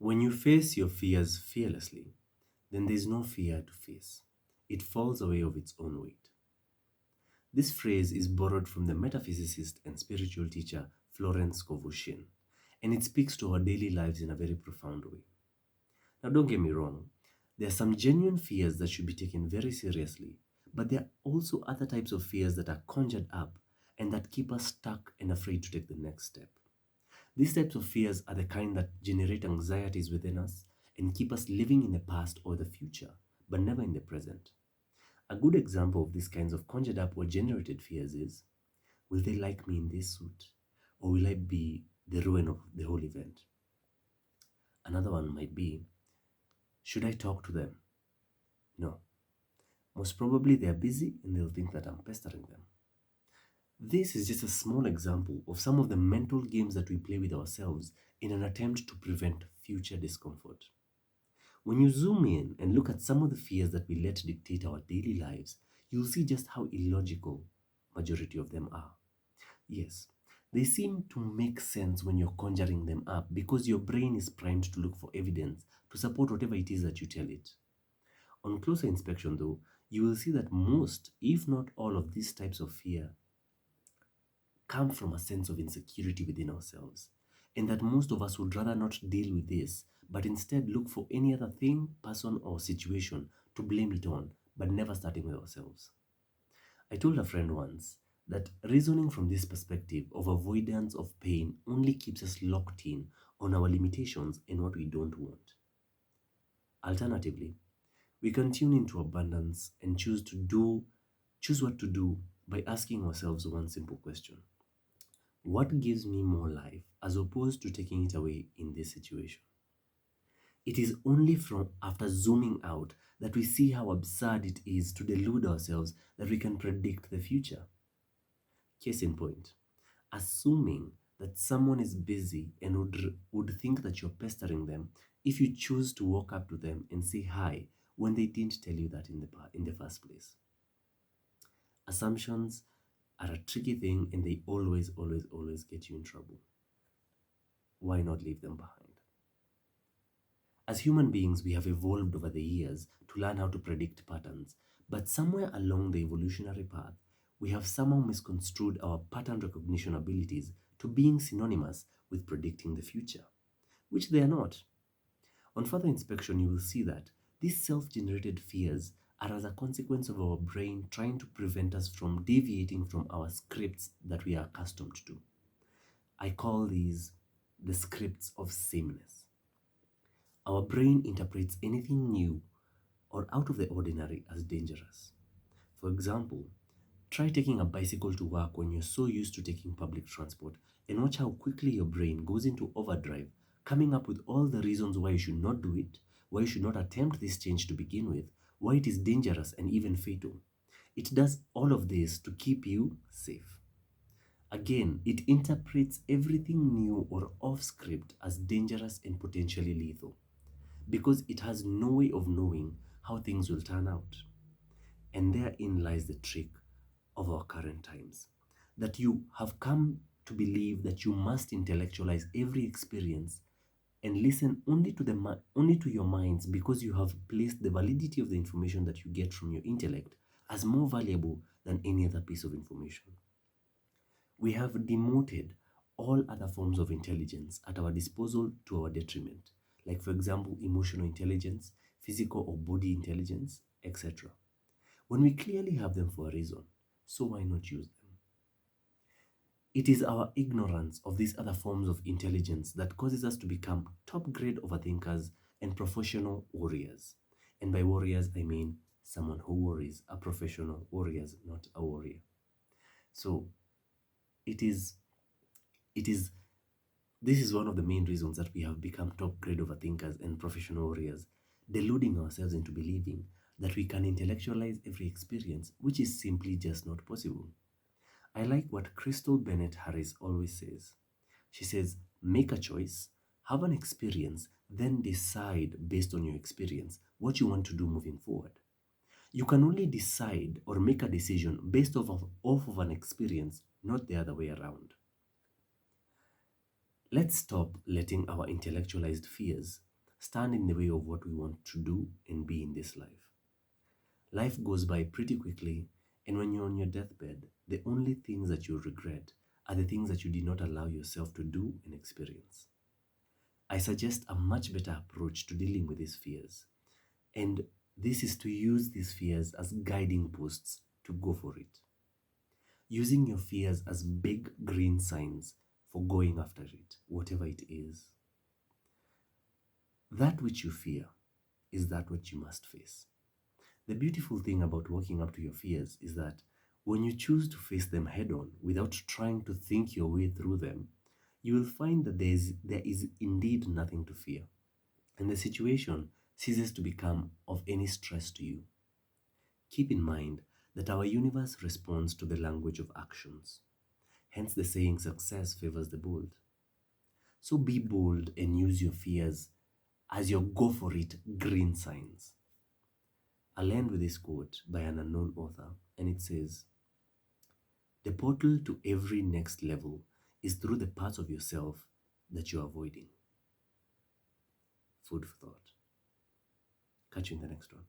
When you face your fears fearlessly, then there is no fear to face. It falls away of its own weight. This phrase is borrowed from the metaphysicist and spiritual teacher Florence Kovushin, and it speaks to our daily lives in a very profound way. Now, don't get me wrong, there are some genuine fears that should be taken very seriously, but there are also other types of fears that are conjured up and that keep us stuck and afraid to take the next step. These types of fears are the kind that generate anxieties within us and keep us living in the past or the future, but never in the present. A good example of these kinds of conjured up or generated fears is, will they like me in this suit? Or will I be the ruin of the whole event? Another one might be, should I talk to them? No. Most probably they are busy and they'll think that I'm pestering them. This is just a small example of some of the mental games that we play with ourselves in an attempt to prevent future discomfort. When you zoom in and look at some of the fears that we let dictate our daily lives, you'll see just how illogical majority of them are. Yes, they seem to make sense when you're conjuring them up because your brain is primed to look for evidence to support whatever it is that you tell it. On closer inspection, though, you will see that most, if not all, of these types of fear come from a sense of insecurity within ourselves, and that most of us would rather not deal with this, but instead look for any other thing, person, or situation to blame it on, but never starting with ourselves. I told a friend once that reasoning from this perspective of avoidance of pain only keeps us locked in on our limitations and what we don't want. Alternatively, we can tune into abundance and choose what to do by asking ourselves one simple question. What gives me more life as opposed to taking it away in this situation? It is only from after zooming out that we see how absurd it is to delude ourselves that we can predict the future. Case in point, assuming that someone is busy and would think that you're pestering them if you choose to walk up to them and say hi when they didn't tell you that in the first place. Assumptions are a tricky thing and they always get you in trouble. Why not leave them behind? As human beings, we have evolved over the years to learn how to predict patterns, but somewhere along the evolutionary path, we have somehow misconstrued our pattern recognition abilities to being synonymous with predicting the future, which they are not. On further inspection, you will see that these self generated fears are as a consequence of our brain trying to prevent us from deviating from our scripts that we are accustomed to. I call these the scripts of sameness. Our brain interprets anything new or out of the ordinary as dangerous. For example, try taking a bicycle to work when you're so used to taking public transport and watch how quickly your brain goes into overdrive, coming up with all the reasons why you should not do it, why you should not attempt this change to begin with, why it is dangerous and even fatal. It does all of this to keep you safe. Again, it interprets everything new or off script as dangerous and potentially lethal because it has no way of knowing how things will turn out. And therein lies the trick of our current times. That you have come to believe that you must intellectualize every experience and listen only to your minds because you have placed the validity of the information that you get from your intellect as more valuable than any other piece of information. We have demoted all other forms of intelligence at our disposal to our detriment, like, for example, emotional intelligence, physical or body intelligence, etc. When we clearly have them for a reason, so why not use them? It is our ignorance of these other forms of intelligence that causes us to become top grade overthinkers and professional warriors. And by warriors, I mean someone who worries, a professional warrior, not a warrior. So it is it is this is one of the main reasons that we have become top grade overthinkers and professional warriors, deluding ourselves into believing that we can intellectualize every experience, which is simply just not possible. I like what Crystal Bennett Harris always says. She says, make a choice, have an experience, then decide based on your experience what you want to do moving forward. You can only decide or make a decision based off of an experience, not the other way around. Let's stop letting our intellectualized fears stand in the way of what we want to do and be in this life. Life goes by pretty quickly, and when you're on your deathbed, the only things that you regret are the things that you did not allow yourself to do and experience. I suggest a much better approach to dealing with these fears, and this is to use these fears as guiding posts to go for it. Using your fears as big green signs for going after it, whatever it is. That which you fear is that which you must face. The beautiful thing about walking up to your fears is that when you choose to face them head on without trying to think your way through them, you will find that there is indeed nothing to fear, and the situation ceases to become of any stress to you. Keep in mind that our universe responds to the language of actions. Hence, the saying success favors the bold. So be bold and use your fears as your go for it green signs. I'll end with this quote by an unknown author, and it says, "The portal to every next level is through the parts of yourself that you're avoiding." Food for thought. Catch you in the next one.